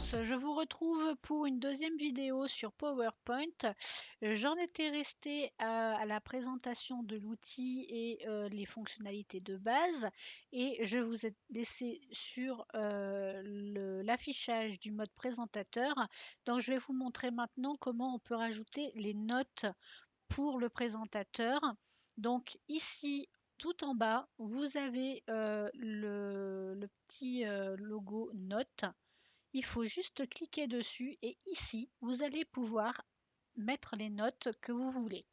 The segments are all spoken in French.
tous, je vous retrouve pour une deuxième vidéo sur PowerPoint. J'en étais restée à la présentation de l'outil et les fonctionnalités de base et je vous ai laissé sur l'affichage du mode présentateur. Donc je vais vous montrer maintenant comment on peut rajouter les notes pour le présentateur. Donc ici, tout en bas, vous avez le petit logo notes. Il faut juste cliquer dessus et ici, vous allez pouvoir mettre les notes que vous voulez.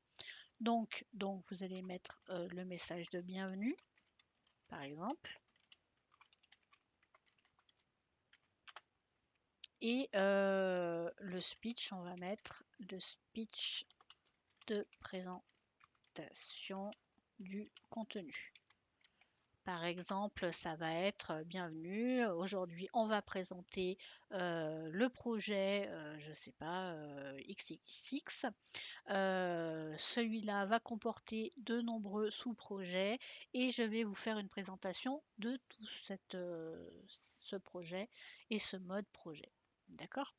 Donc vous allez mettre le message de bienvenue, par exemple. Et le speech, on va mettre le speech de présentation du contenu. Par exemple, ça va être bienvenue. Aujourd'hui, on va présenter le projet, je ne sais pas, XXX. Celui-là va comporter de nombreux sous-projets et je vais vous faire une présentation de tout ce projet et ce mode projet. D'accord?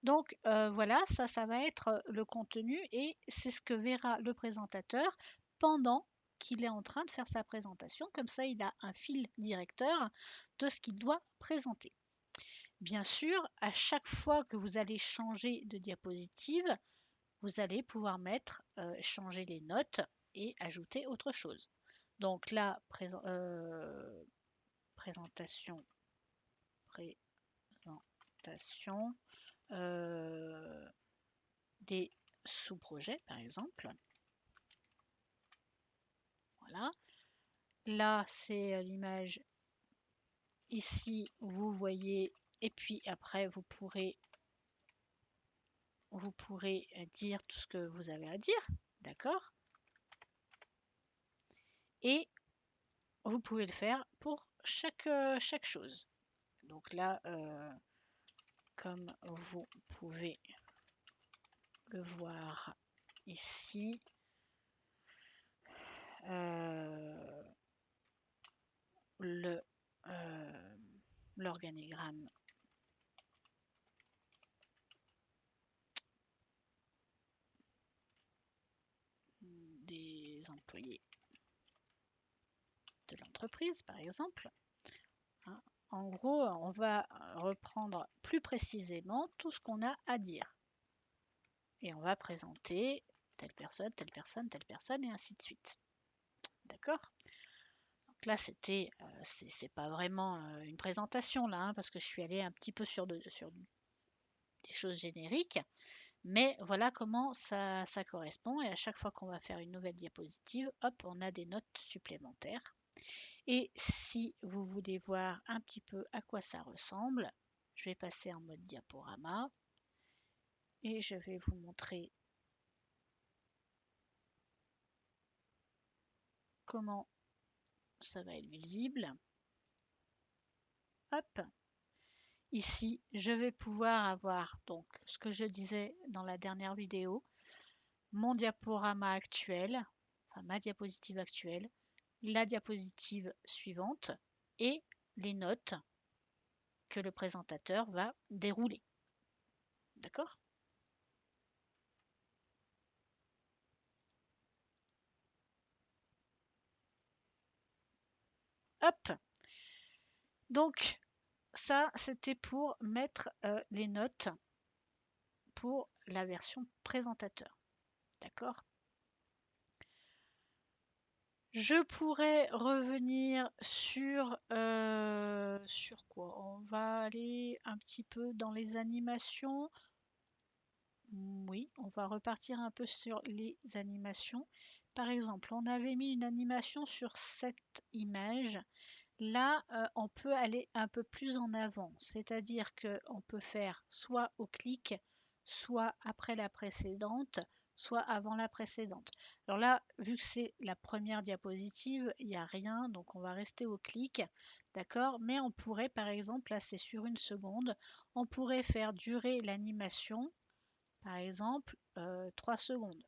Donc voilà, ça va être le contenu et c'est ce que verra le présentateur pendant qu'il est en train de faire sa présentation. Comme ça, il a un fil directeur de ce qu'il doit présenter. Bien sûr, à chaque fois que vous allez changer de diapositive, vous allez pouvoir mettre, changer les notes et ajouter autre chose. Donc là, présentation, des sous-projets, par exemple. Voilà. Là, c'est l'image. Ici, vous voyez. Et puis après, vous pourrez dire tout ce que vous avez à dire. D'accord? Et vous pouvez le faire pour chaque chose. Donc là, comme vous pouvez le voir ici, l'organigramme des employés de l'entreprise, par exemple. Hein. En gros, on va reprendre plus précisément tout ce qu'on a à dire. Et on va présenter telle personne, telle personne, telle personne, et ainsi de suite. D'accord? Donc là, c'est pas vraiment une présentation là, hein, parce que je suis allée un petit peu sur des choses génériques. Mais voilà comment ça correspond. Et à chaque fois qu'on va faire une nouvelle diapositive, hop, on a des notes supplémentaires. Et si vous voulez voir un petit peu à quoi ça ressemble, je vais passer en mode diaporama et je vais vous montrer comment ça va être visible. Hop, ici, je vais pouvoir avoir donc ce que je disais dans la dernière vidéo, mon diaporama actuel, enfin ma diapositive actuelle, la diapositive suivante et les notes que le présentateur va dérouler. D'accord? Hop. Donc, ça, c'était pour mettre les notes pour la version présentateur. D'accord? Je pourrais revenir sur quoi? On va aller un petit peu dans les animations. Oui, on va repartir un peu sur les animations. Par exemple, on avait mis une animation sur cette image. Là, on peut aller un peu plus en avant, c'est-à-dire qu'on peut faire soit au clic, soit après la précédente, soit avant la précédente. Alors là, vu que c'est la première diapositive, il n'y a rien, donc on va rester au clic, d'accord? Mais on pourrait, par exemple, là c'est sur une seconde, on pourrait faire durer l'animation, par exemple, 3 secondes,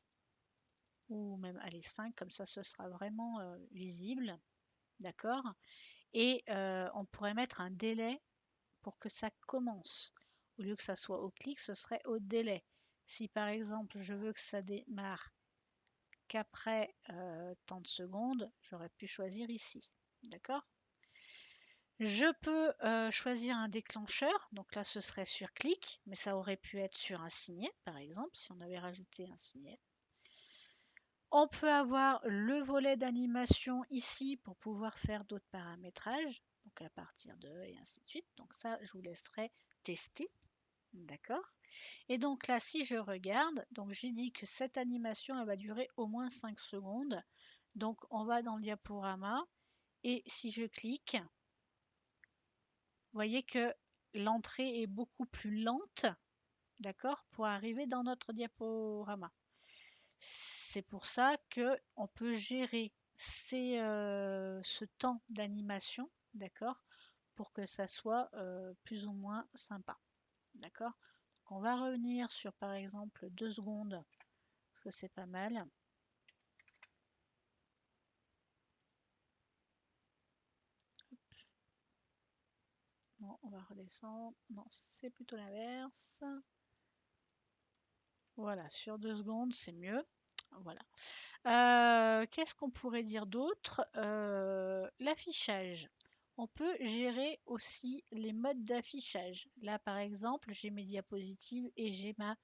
ou même, allez, 5, comme ça ce sera vraiment visible, d'accord? Et on pourrait mettre un délai pour que ça commence. au lieu que ça soit au clic, ce serait au délai. Si par exemple je veux que ça démarre qu'après tant de secondes, j'aurais pu choisir ici. D'accord? Je peux choisir un déclencheur, donc là ce serait sur clic, mais ça aurait pu être sur un signet, par exemple, si on avait rajouté un signet. On peut avoir le volet d'animation ici pour pouvoir faire d'autres paramétrages, donc à partir de et ainsi de suite. Donc ça, je vous laisserai tester, d'accord? Et donc là, si je regarde, donc j'ai dit que cette animation, elle va durer au moins 5 secondes. Donc on va dans le diaporama et si je clique, vous voyez que l'entrée est beaucoup plus lente, d'accord, pour arriver dans notre diaporama. C'est pour ça que on peut gérer ce temps d'animation, d'accord, pour que ça soit plus ou moins sympa, d'accord. Donc on va revenir sur par exemple 2 secondes, parce que c'est pas mal. Bon, on va redescendre. Non, c'est plutôt l'inverse. Voilà, sur 2 secondes, c'est mieux. Voilà. Qu'est-ce qu'on pourrait dire d'autre? L'affichage. On peut gérer aussi les modes d'affichage. Là, par exemple, j'ai mes diapositives et j'ai ma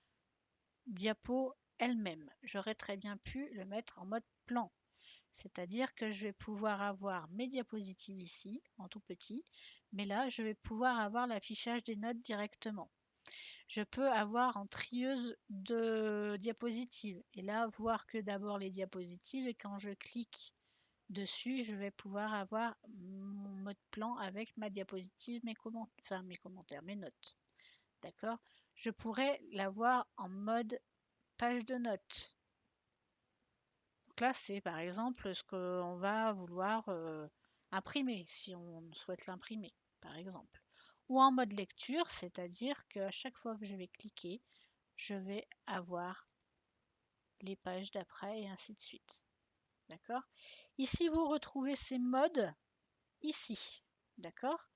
diapo elle-même. J'aurais très bien pu le mettre en mode plan. C'est-à-dire que je vais pouvoir avoir mes diapositives ici, en tout petit, mais là, je vais pouvoir avoir l'affichage des notes directement. Je peux avoir en trieuse de diapositives et là voir que d'abord les diapositives et quand je clique dessus, je vais pouvoir avoir mon mode plan avec ma diapositive, mes commentaires, mes notes. D'accord? Je pourrais l'avoir en mode page de notes. Donc là, c'est par exemple ce qu'on va vouloir imprimer, si on souhaite l'imprimer, par exemple. Ou en mode lecture, c'est-à-dire qu'à chaque fois que je vais cliquer, je vais avoir les pages d'après et ainsi de suite. D'accord? Ici, vous retrouvez ces modes ici. D'accord?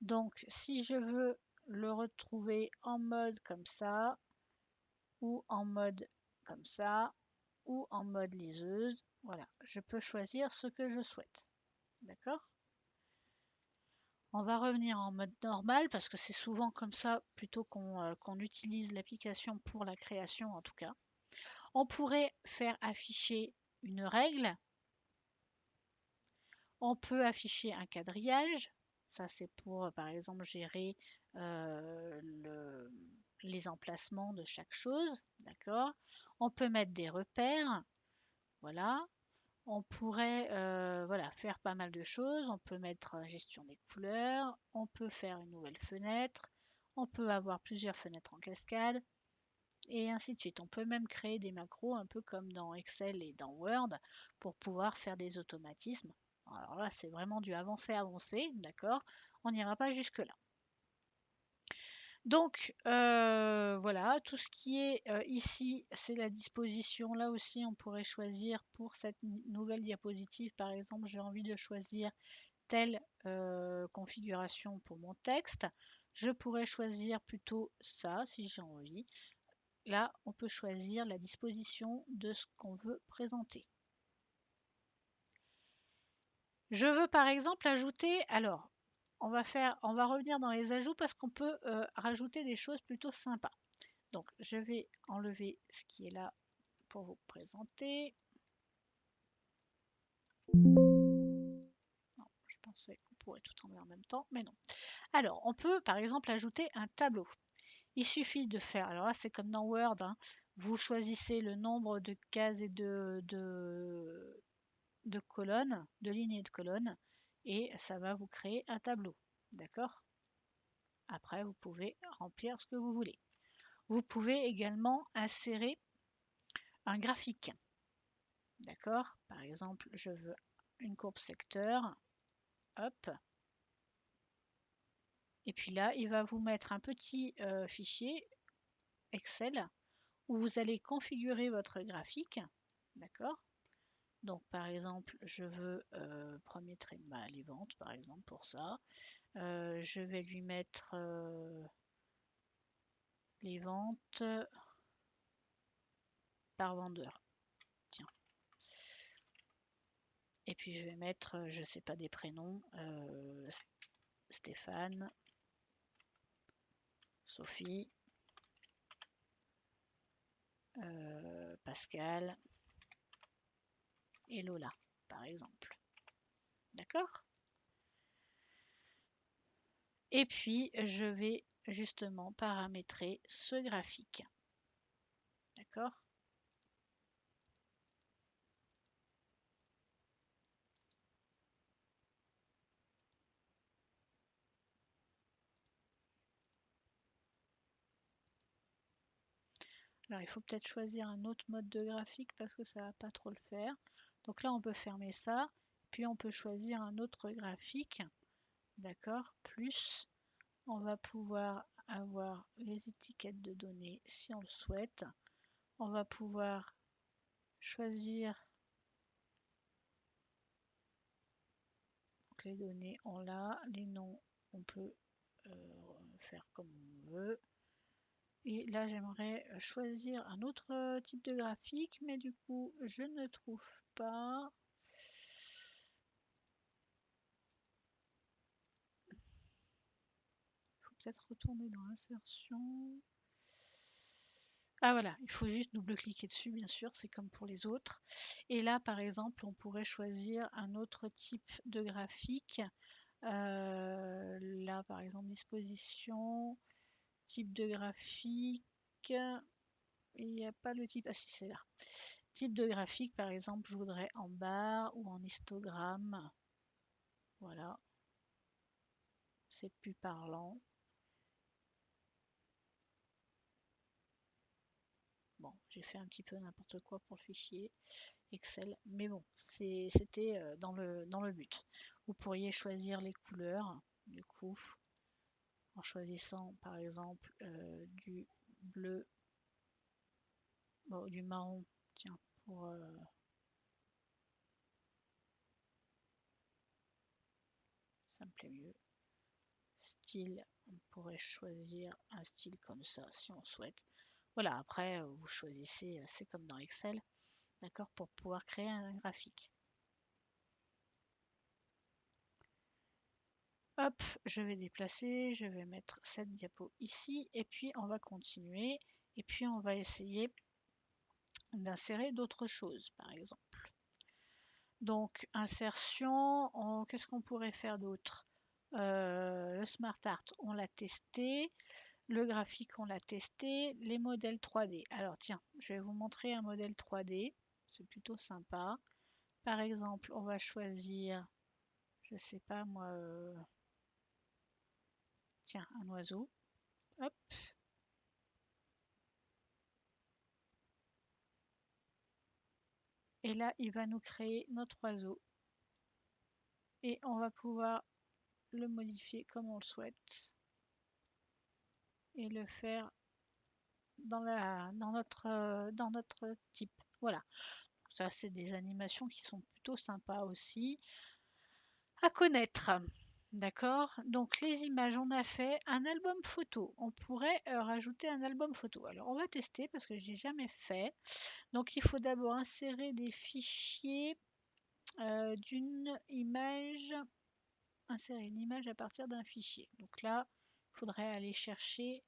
Donc, si je veux le retrouver en mode comme ça, ou en mode comme ça, ou en mode liseuse, voilà, je peux choisir ce que je souhaite. D'accord? On va revenir en mode normal parce que c'est souvent comme ça plutôt qu'on utilise l'application pour la création en tout cas. On pourrait faire afficher une règle. On peut afficher un quadrillage. Ça, c'est pour, par exemple, gérer les emplacements de chaque chose. D'accord. On peut mettre des repères. Voilà. On pourrait voilà, faire pas mal de choses. On peut mettre gestion des couleurs. On peut faire une nouvelle fenêtre. On peut avoir plusieurs fenêtres en cascade. Et ainsi de suite. On peut même créer des macros un peu comme dans Excel et dans Word pour pouvoir faire des automatismes. Alors là, c'est vraiment du avancé, d'accord? On n'ira pas jusque-là. Donc voilà, tout ce qui est ici, c'est la disposition. Là aussi, on pourrait choisir pour cette nouvelle diapositive, par exemple, j'ai envie de choisir telle configuration pour mon texte. Je pourrais choisir plutôt ça si j'ai envie. Là, on peut choisir la disposition de ce qu'on veut présenter. Je veux par exemple ajouter, alors on va revenir dans les ajouts parce qu'on peut rajouter des choses plutôt sympas. Donc je vais enlever ce qui est là pour vous présenter. Non, je pensais qu'on pourrait tout enlever en même temps, mais non. Alors on peut par exemple ajouter un tableau. Il suffit de faire, alors là c'est comme dans Word, hein, vous choisissez le nombre de cases et de colonnes, de lignes et de colonnes, et ça va vous créer un tableau. D'accord? Après, vous pouvez remplir ce que vous voulez. Vous pouvez également insérer un graphique. D'accord? Par exemple, je veux une courbe secteur. Hop. Et puis là, il va vous mettre un petit fichier Excel où vous allez configurer votre graphique. D'accord? Donc, par exemple, je veux premier trait de bas, les ventes, par exemple, pour ça. Je vais lui mettre les ventes par vendeur. Tiens. Et puis je vais mettre, je sais pas, des prénoms. Stéphane, Sophie, Pascal et Lola, par exemple. D'accord? Et puis, je vais justement paramétrer ce graphique. D'accord? Alors, il faut peut-être choisir un autre mode de graphique parce que ça va pas trop le faire. Donc là, on peut fermer ça. Puis, on peut choisir un autre graphique. D'accord? Plus, on va pouvoir avoir les étiquettes de données si on le souhaite. On va pouvoir choisir donc les données, on l'a, les noms, on peut faire comme on veut. Et là, j'aimerais choisir un autre type de graphique, mais du coup, je ne trouve pas. Il faut peut-être retourner dans l'insertion. Ah voilà, il faut juste double-cliquer dessus, bien sûr, c'est comme pour les autres. Et là, par exemple, on pourrait choisir un autre type de graphique. Là, par exemple, disposition, type de graphique. Il n'y a pas le type. Ah si, c'est là. Type de graphique, par exemple, je voudrais en barre ou en histogramme. Voilà, c'est plus parlant. Bon, j'ai fait un petit peu n'importe quoi pour le fichier Excel, mais bon, c'était dans le but. Vous pourriez choisir les couleurs, du coup, en choisissant par exemple du bleu, bon, du marron, tiens, pour ça me plaît mieux. Style, on pourrait choisir un style comme ça si on souhaite. Voilà, après vous choisissez, c'est comme dans Excel, d'accord, pour pouvoir créer un graphique. Hop, je vais déplacer, je vais mettre cette diapo ici et puis on va continuer et puis on va essayer d'insérer d'autres choses par exemple. Donc insertion, qu'est-ce qu'on pourrait faire d'autre? Le Smart Art, on l'a testé. Le graphique, on l'a testé. Les modèles 3D. Alors tiens, je vais vous montrer un modèle 3D. C'est plutôt sympa. Par exemple, on va choisir, je sais pas moi, tiens, un oiseau. Hop. Et là, il va nous créer notre oiseau. Et on va pouvoir le modifier comme on le souhaite. Et le faire dans notre type. Voilà. Ça, c'est des animations qui sont plutôt sympas aussi à connaître. D'accord? Donc les images, on a fait un album photo. On pourrait rajouter un album photo. Alors on va tester parce que je n'ai jamais fait. Donc il faut d'abord insérer des fichiers d'une image, insérer une image à partir d'un fichier. Donc là, il faudrait aller chercher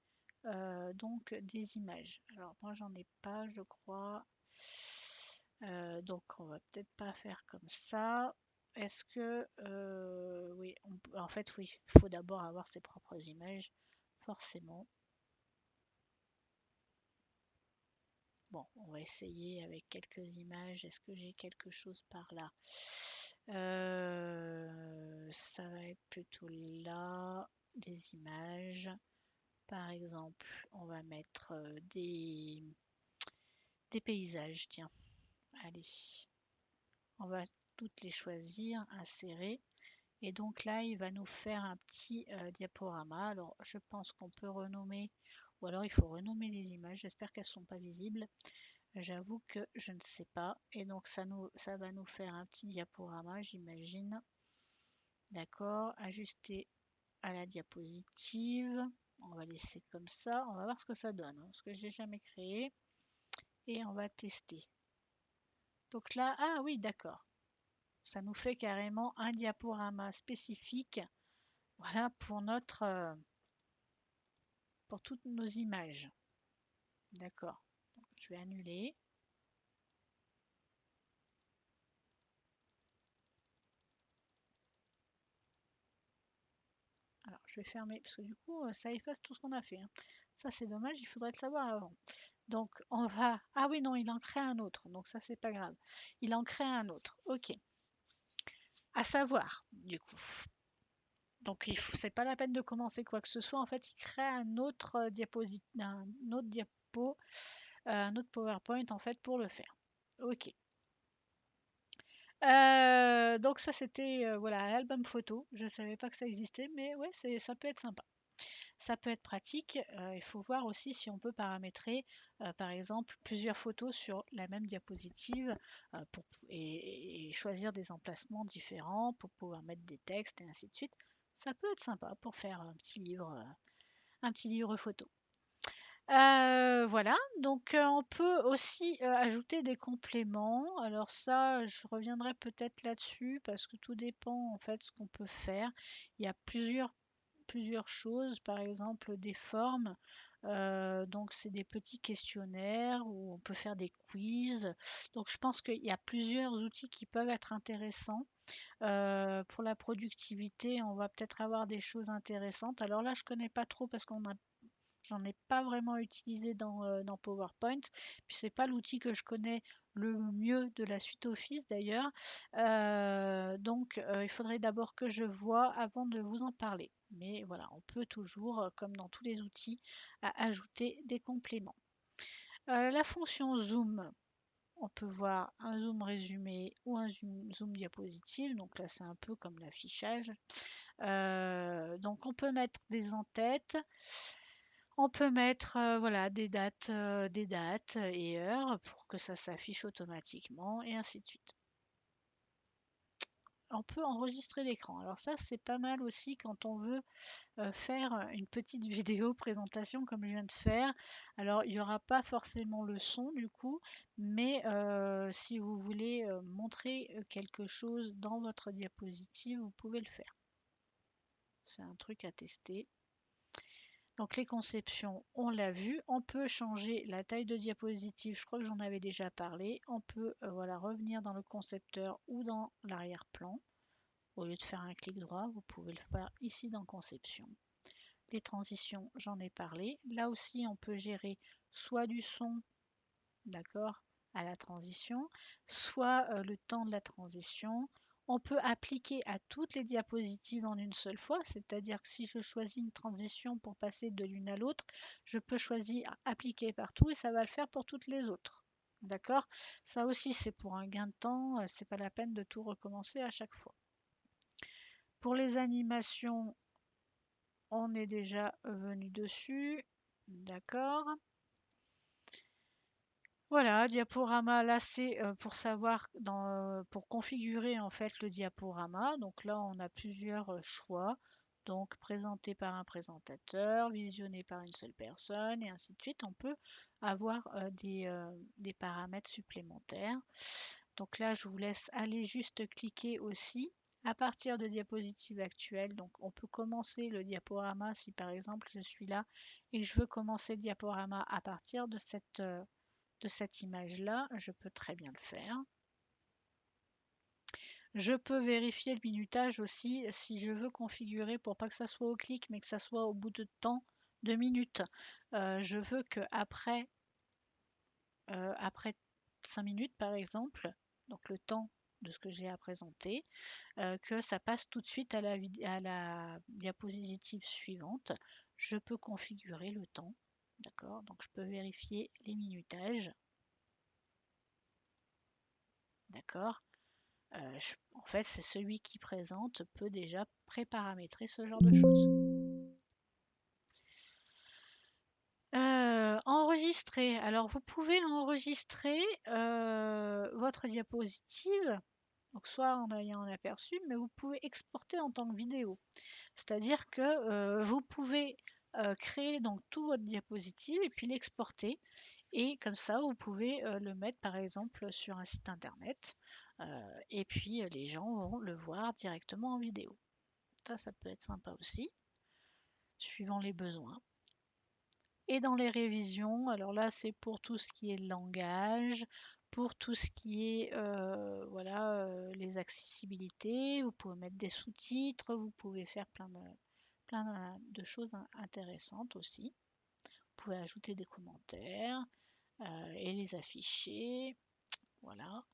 donc des images. Alors moi j'en ai pas, je crois. Donc on va peut-être pas faire comme ça. Est-ce que oui, en fait oui, il faut d'abord avoir ses propres images, forcément. Bon, on va essayer avec quelques images. Est-ce que j'ai quelque chose par là? Ça va être plutôt là, des images. Par exemple, on va mettre des paysages, tiens. Allez, on va toutes les choisir, insérer. Et donc là, il va nous faire un petit diaporama. Alors, je pense qu'on peut renommer, ou alors il faut renommer les images. J'espère qu'elles ne sont pas visibles. J'avoue que je ne sais pas. Et donc, ça va nous faire un petit diaporama, j'imagine. D'accord, ajuster à la diapositive. On va laisser comme ça. On va voir ce que ça donne, hein, parce que j'ai jamais créé. Et on va tester. Donc là, ah oui, d'accord. Ça nous fait carrément un diaporama spécifique, voilà, pour toutes nos images. D'accord. Donc, je vais annuler. Alors, je vais fermer parce que du coup, ça efface tout ce qu'on a fait, hein. Ça, c'est dommage, il faudrait le savoir avant. Donc, on va. Ah oui, non, il en crée un autre. Donc, ça, c'est pas grave. Il en crée un autre. Ok. À savoir, du coup. Donc, c'est pas la peine de commencer quoi que ce soit. En fait, il crée un autre un autre diapo, un autre PowerPoint en fait pour le faire. Ok. Donc ça c'était voilà l'album photo. Je savais pas que ça existait, mais ouais, ça peut être sympa. Ça peut être pratique. Il faut voir aussi si on peut paramétrer, par exemple, plusieurs photos sur la même diapositive et choisir des emplacements différents pour pouvoir mettre des textes et ainsi de suite. Ça peut être sympa pour faire un petit livre photo. Voilà, donc on peut aussi ajouter des compléments. Alors ça, je reviendrai peut-être là-dessus parce que tout dépend en fait ce qu'on peut faire. Il y a plusieurs choses, par exemple des formes. Donc c'est des petits questionnaires où on peut faire des quiz. Donc je pense qu'il y a plusieurs outils qui peuvent être intéressants. Pour la productivité, on va peut-être avoir des choses intéressantes. Alors là, je connais pas trop parce qu'on a j'en ai pas vraiment utilisé dans PowerPoint. Puis c'est pas l'outil que je connais le mieux de la suite Office d'ailleurs. Donc il faudrait d'abord que je vois avant de vous en parler. Mais voilà, on peut toujours, comme dans tous les outils, ajouter des compléments. La fonction zoom, on peut voir un zoom résumé ou un zoom diapositive. Donc là, c'est un peu comme l'affichage. Donc on peut mettre des en-têtes. On peut mettre voilà, des dates et heures pour que ça s'affiche automatiquement et ainsi de suite. On peut enregistrer l'écran. Alors ça, c'est pas mal aussi quand on veut faire une petite vidéo présentation comme je viens de faire. Alors, il n'y aura pas forcément le son du coup, mais si vous voulez montrer quelque chose dans votre diapositive, vous pouvez le faire. C'est un truc à tester. Donc les conceptions, on l'a vu. On peut changer la taille de diapositive. Je crois que j'en avais déjà parlé. On peut voilà, revenir dans le concepteur ou dans l'arrière-plan. Au lieu de faire un clic droit, vous pouvez le faire ici dans conception. Les transitions, j'en ai parlé. Là aussi, on peut gérer soit du son, d'accord, à la transition, soit le temps de la transition. On peut appliquer à toutes les diapositives en une seule fois, c'est-à-dire que si je choisis une transition pour passer de l'une à l'autre, je peux choisir appliquer partout et ça va le faire pour toutes les autres. D'accord? Ça aussi, c'est pour un gain de temps, c'est pas la peine de tout recommencer à chaque fois. Pour les animations, on est déjà venu dessus. D'accord. Voilà, diaporama, là c'est pour savoir, pour configurer en fait le diaporama. Donc là on a plusieurs choix. Donc présenté par un présentateur, visionné par une seule personne et ainsi de suite. On peut avoir des paramètres supplémentaires. Donc là je vous laisse aller juste cliquer aussi à partir de diapositives actuelles. Donc on peut commencer le diaporama si par exemple je suis là et je veux commencer le diaporama à partir de cette image-là, je peux très bien le faire. Je peux vérifier le minutage aussi si je veux configurer pour pas que ça soit au clic mais que ça soit au bout de temps, de minutes. Je veux que après 5 minutes par exemple, donc le temps de ce que j'ai à présenter, que ça passe tout de suite à la diapositive suivante. Je peux configurer le temps. D'accord, donc je peux vérifier les minutages. D'accord. En fait, c'est celui qui présente peut déjà préparamétrer ce genre de choses. Enregistrer. Alors, vous pouvez enregistrer votre diapositive, donc soit en ayant un aperçu, mais vous pouvez exporter en tant que vidéo. C'est-à-dire que vous pouvez créer donc tout votre diapositive et puis l'exporter. Et comme ça, vous pouvez le mettre par exemple sur un site internet. Et puis les gens vont le voir directement en vidéo. Ça peut être sympa aussi, suivant les besoins. Et dans les révisions, alors là, c'est pour tout ce qui est langage, pour tout ce qui est voilà, les accessibilités. Vous pouvez mettre des sous-titres, vous pouvez faire plein de choses intéressantes aussi. Vous pouvez ajouter des commentaires et les afficher. Voilà.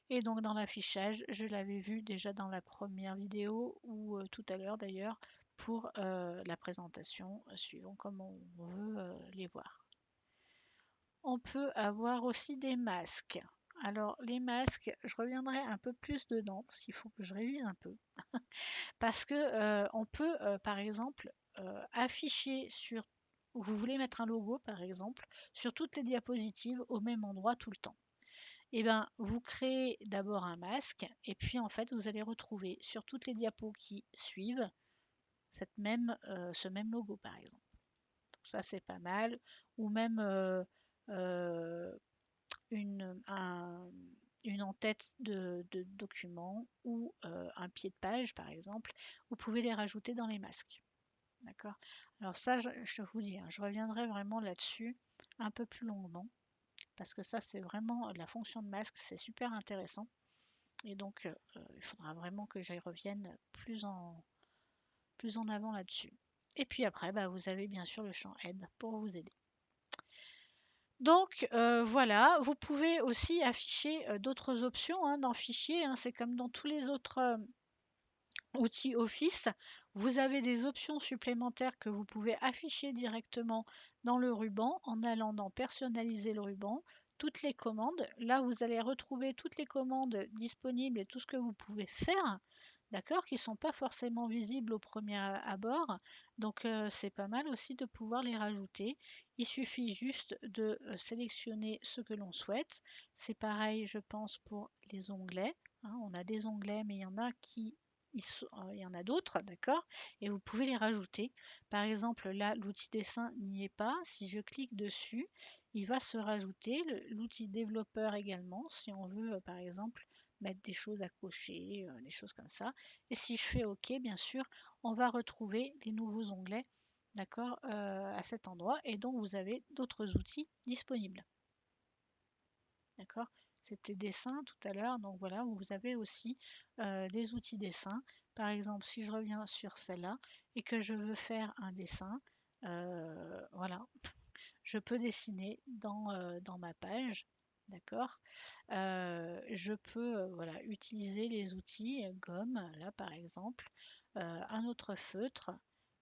Et donc dans l'affichage, je l'avais vu déjà dans la première vidéo ou tout à l'heure d'ailleurs pour la présentation, suivant comment on veut les voir. On peut avoir aussi des masques. Alors les masques, je reviendrai un peu plus dedans parce qu'il faut que je révise un peu. Parce que on peut par exemple afficher sur, vous voulez mettre un logo par exemple, sur toutes les diapositives au même endroit tout le temps. Et bien, vous créez d'abord un masque et puis en fait, vous allez retrouver sur toutes les diapos qui suivent ce même logo par exemple. Donc ça, c'est pas mal. Ou même euh, une, un- une en-tête de document ou un pied de page par exemple. Vous pouvez les rajouter dans les masques. D'accord. Alors ça, je vous dis, hein, je reviendrai vraiment là-dessus un peu plus longuement parce que ça, c'est vraiment la fonction de masque, c'est super intéressant. Et donc, il faudra vraiment que j'y revienne plus en avant là-dessus. Et puis après, bah, vous avez bien sûr le champ aide pour vous aider. Donc voilà, vous pouvez aussi afficher d'autres options dans Fichier. C'est comme dans tous les autres outils Office. Vous avez des options supplémentaires que vous pouvez afficher directement dans le ruban en allant dans Personnaliser le ruban, toutes les commandes. Là, vous allez retrouver toutes les commandes disponibles et tout ce que vous pouvez faire, d'accord, qui ne sont pas forcément visibles au premier abord. Donc, c'est pas mal aussi de pouvoir les rajouter. Il suffit juste de sélectionner ce que l'on souhaite. C'est pareil, je pense, pour les onglets. On a des onglets, mais il y en a il y en a d'autres, d'accord? Et vous pouvez les rajouter. Par exemple, là, l'outil dessin n'y est pas. Si je clique dessus, il va se rajouter. L'outil développeur également, si on veut, par exemple, mettre des choses à cocher, des choses comme ça. Et si je fais OK, bien sûr, on va retrouver les nouveaux onglets, d'accord, à cet endroit. Et donc, vous avez d'autres outils disponibles. D'accord? C'était dessin tout à l'heure, donc voilà, vous avez aussi des outils dessin. Par exemple, si je reviens sur celle-là et que je veux faire un dessin, voilà, je peux dessiner dans ma page, d'accord? Je peux voilà, utiliser les outils gomme, là par exemple, un autre feutre.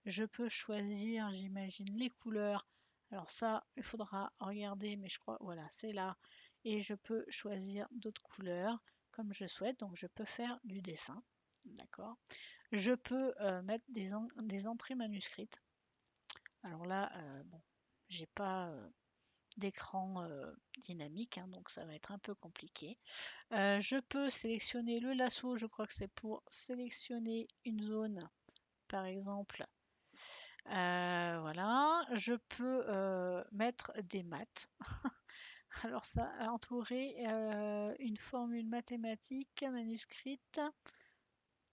Je peux choisir, j'imagine, les couleurs. Alors ça, il faudra regarder, mais je crois, voilà, c'est là. Et je peux choisir d'autres couleurs comme je souhaite. Donc je peux faire du dessin, d'accord? Je peux mettre des entrées manuscrites. Alors là, bon, j'ai pas d'écran dynamique, donc ça va être un peu compliqué. Je peux sélectionner le lasso, je crois que c'est pour sélectionner une zone, par exemple. Voilà, je peux mettre des maths. Alors ça, entourer une formule mathématique manuscrite.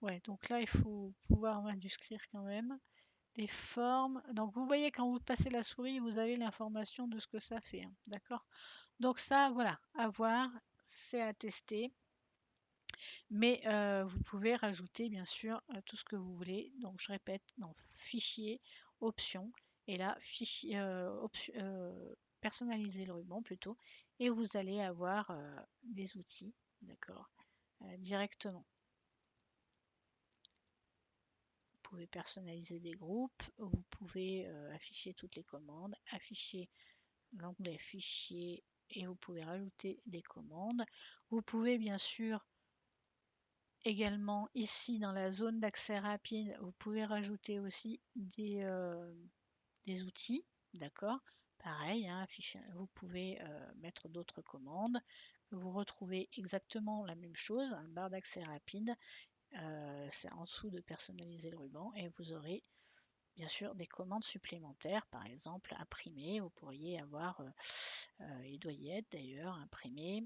Ouais, donc là, il faut pouvoir manuscrire quand même. Des formes. Donc vous voyez, quand vous passez la souris, vous avez l'information de ce que ça fait. D'accord? Donc ça, voilà, à voir, c'est à tester. Mais vous pouvez rajouter bien sûr tout ce que vous voulez. Donc je répète, dans fichier, options, et là, fichier, personnaliser le ruban plutôt, et vous allez avoir des outils, d'accord, directement. Vous pouvez personnaliser des groupes, vous pouvez afficher toutes les commandes, afficher l'onglet fichier et vous pouvez rajouter des commandes. Vous pouvez bien sûr également ici dans la zone d'accès rapide, vous pouvez rajouter aussi des outils, d'accord? Pareil, vous pouvez mettre d'autres commandes. Vous retrouvez exactement la même chose, un barre d'accès rapide. C'est en dessous de personnaliser le ruban et vous aurez bien sûr des commandes supplémentaires, par exemple imprimer, vous pourriez avoir, il doit y être d'ailleurs imprimé,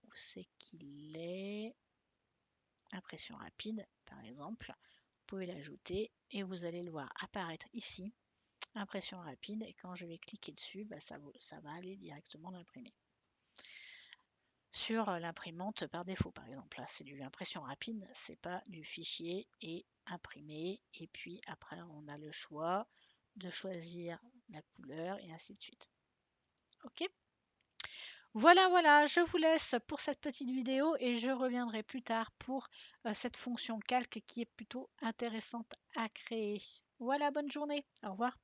où c'est qu'il est, impression rapide par exemple, vous pouvez l'ajouter et vous allez le voir apparaître ici, impression rapide, et quand je vais cliquer dessus, ça va aller directement l'imprimer. Sur l'imprimante par défaut par exemple, là c'est du impression rapide, c'est pas du fichier et imprimer, et puis après on a le choix de choisir la couleur et ainsi de suite. Ok, voilà, je vous laisse pour cette petite vidéo et je reviendrai plus tard pour cette fonction calque qui est plutôt intéressante à créer. Voilà, bonne journée, au revoir.